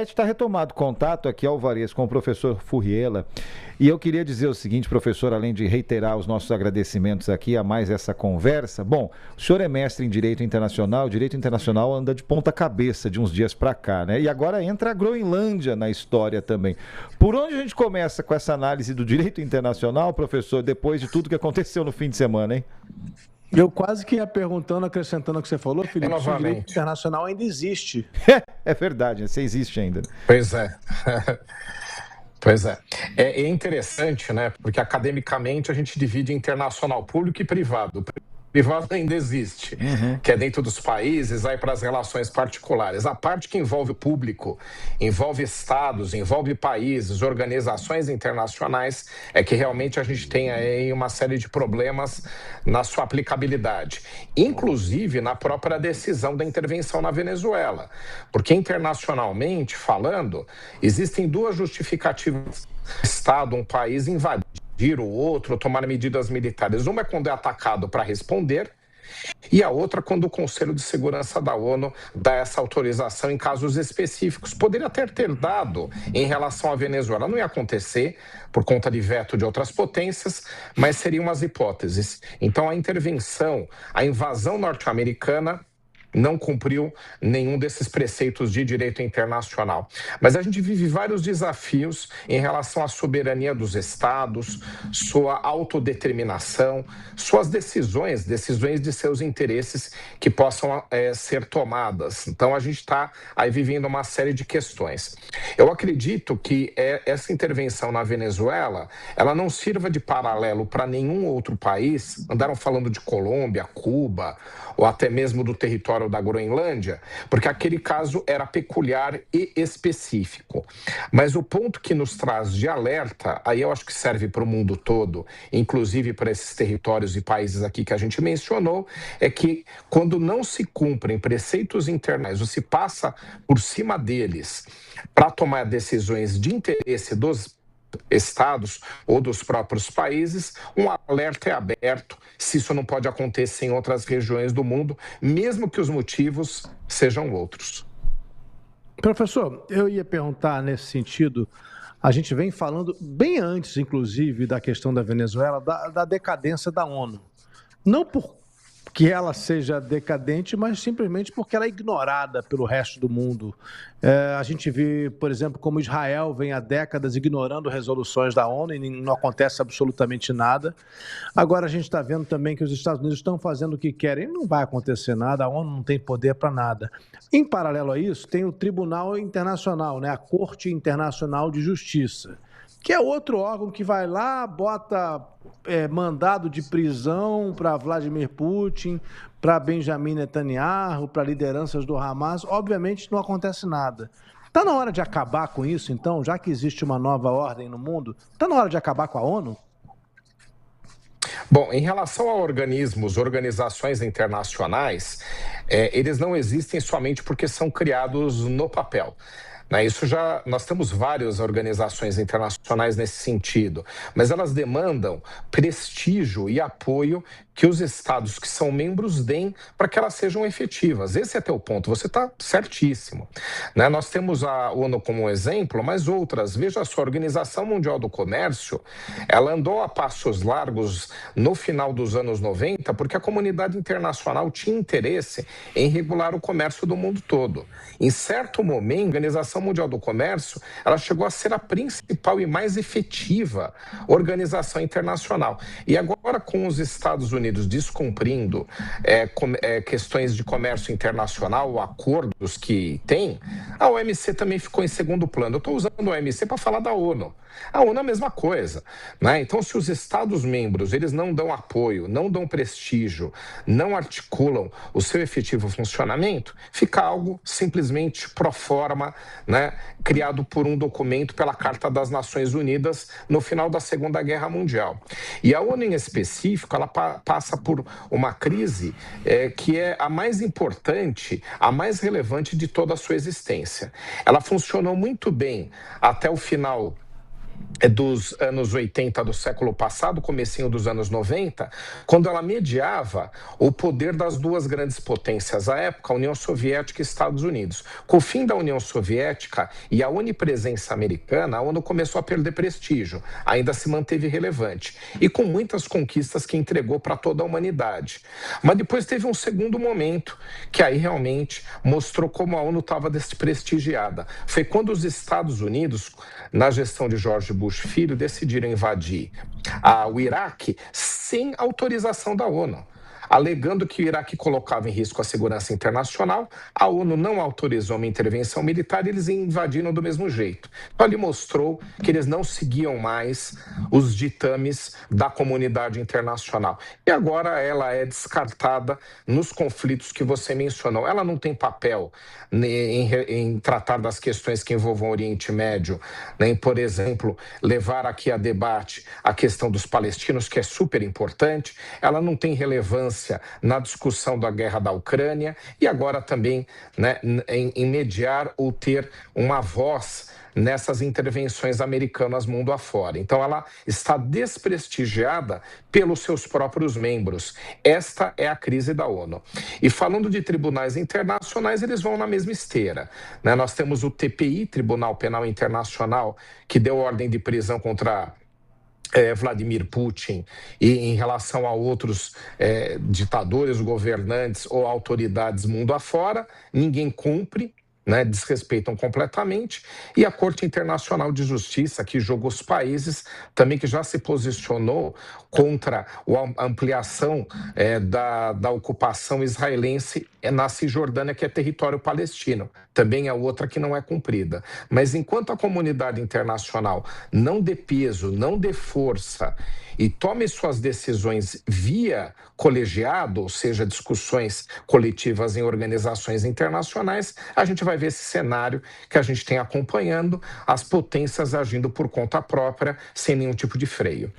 Está retomado contato aqui, Alvarez, com o professor Furriela. E eu queria dizer o seguinte, professor, além de reiterar os nossos agradecimentos aqui a mais essa conversa. Bom, o senhor é mestre em Direito Internacional. O Direito Internacional anda de ponta cabeça de uns dias para cá, né? E agora entra a Groenlândia na história também. Por onde a gente começa com essa análise do Direito Internacional, professor, depois de tudo que aconteceu no fim de semana, hein? Eu quase que ia perguntando, acrescentando o que você falou, Felipe, se o direito internacional ainda existe. É verdade, você existe ainda. Pois é. Pois é. É interessante, né? Porque academicamente a gente divide internacional público e privado. O privado ainda existe, que é dentro dos países, aí para as relações particulares. A parte que envolve o público, envolve estados, envolve países, organizações internacionais, é que realmente a gente tem aí uma série de problemas na sua aplicabilidade. Inclusive na própria decisão da intervenção na Venezuela. Porque internacionalmente falando, existem duas justificativas. Estado, um país invadir o outro, tomar medidas militares. Uma é quando é atacado para responder, e a outra quando o Conselho de Segurança da ONU dá essa autorização em casos específicos. Poderia ter dado em relação à Venezuela. Não ia acontecer por conta de veto de outras potências, mas seriam umas hipóteses. Então a intervenção, a invasão norte-americana não cumpriu nenhum desses preceitos de direito internacional. Mas a gente vive vários desafios em relação à soberania dos estados, sua autodeterminação, suas decisões de seus interesses que possam ser tomadas. Então a gente está aí vivendo uma série de questões. Eu acredito que essa intervenção na Venezuela, ela não sirva de paralelo para nenhum outro país. Andaram falando de Colômbia, Cuba, ou até mesmo do território da Groenlândia, porque aquele caso era peculiar e específico. Mas o ponto que nos traz de alerta, aí eu acho que serve para o mundo todo, inclusive para esses territórios e países aqui que a gente mencionou, é que quando não se cumprem preceitos internacionais, ou se passa por cima deles para tomar decisões de interesse dos estados ou dos próprios países, um alerta é aberto se isso não pode acontecer em outras regiões do mundo, mesmo que os motivos sejam outros. Professor, eu ia perguntar nesse sentido, a gente vem falando bem antes, inclusive, da questão da Venezuela, da decadência da ONU. Não porque ela seja decadente, mas simplesmente porque ela é ignorada pelo resto do mundo. A gente vê, por exemplo, como Israel vem há décadas ignorando resoluções da ONU e não acontece absolutamente nada. Agora a gente está vendo também que os Estados Unidos estão fazendo o que querem e não vai acontecer nada, a ONU não tem poder para nada. Em paralelo a isso, tem o Tribunal Internacional, né, a Corte Internacional de Justiça, que é outro órgão que vai lá, bota mandado de prisão para Vladimir Putin, para Benjamin Netanyahu, para lideranças do Hamas. Obviamente não acontece nada. Está na hora de acabar com isso, então, já que existe uma nova ordem no mundo? Está na hora de acabar com a ONU? Bom, em relação a organismos, organizações internacionais, eles não existem somente porque são criados no papel. Nós temos várias organizações internacionais nesse sentido, mas elas demandam prestígio e apoio que os estados que são membros deem para que elas sejam efetivas. Esse é teu ponto, você está certíssimo. Nós temos a ONU como um exemplo, mas outras. Veja só, a Organização Mundial do Comércio, ela andou a passos largos no final dos anos 90 porque a comunidade internacional tinha interesse em regular o comércio do mundo todo. Em certo momento, a Organização Mundial do Comércio, ela chegou a ser a principal e mais efetiva organização internacional. E agora, com os Estados Unidos descumprindo questões de comércio internacional, acordos que tem, a OMC também ficou em segundo plano. Eu estou usando a OMC para falar da ONU. A ONU é a mesma coisa, né? Então, se os Estados-membros eles não dão apoio, não dão prestígio, não articulam o seu efetivo funcionamento, fica algo simplesmente pro forma, né? Criado por um documento pela Carta das Nações Unidas no final da Segunda Guerra Mundial. E a ONU, em específico, ela passa por uma crise que é a mais importante, a mais relevante de toda a sua existência. Ela funcionou muito bem até o final dos anos 80 do século passado, comecinho dos anos 90, quando ela mediava o poder das duas grandes potências à época, a União Soviética e Estados Unidos. Com o fim da União Soviética e a onipresença americana, a ONU começou a perder prestígio, ainda se manteve relevante, e com muitas conquistas que entregou para toda a humanidade. Mas depois teve um segundo momento, que aí realmente mostrou como a ONU estava desprestigiada. Foi quando os Estados Unidos, na gestão de George Bush Filho, decidiram invadir o Iraque sem autorização da ONU. Alegando que o Iraque colocava em risco a segurança internacional, a ONU não autorizou uma intervenção militar e eles invadiram do mesmo jeito. Então, ele mostrou que eles não seguiam mais os ditames da comunidade internacional. E agora ela é descartada nos conflitos que você mencionou. Ela não tem papel em tratar das questões que envolvam o Oriente Médio, nem, por exemplo, levar aqui a debate a questão dos palestinos, que é super importante. Ela não tem relevância na discussão da guerra da Ucrânia e agora também, né, em mediar ou ter uma voz nessas intervenções americanas mundo afora. Então, ela está desprestigiada pelos seus próprios membros. Esta é a crise da ONU. E falando de tribunais internacionais, eles vão na mesma esteira, né? Nós temos o TPI, Tribunal Penal Internacional, que deu ordem de prisão contra Vladimir Putin e em relação a outros ditadores, governantes ou autoridades mundo afora, ninguém cumpre, né, desrespeitam completamente, e a Corte Internacional de Justiça, que julga os países, também que já se posicionou contra a ampliação da ocupação israelense na Cisjordânia, que é território palestino. Também é outra que não é cumprida. Mas enquanto a comunidade internacional não dê peso, não dê força e tome suas decisões via colegiado, ou seja, discussões coletivas em organizações internacionais, a gente vai ver esse cenário que a gente tem acompanhando, as potências agindo por conta própria, sem nenhum tipo de freio.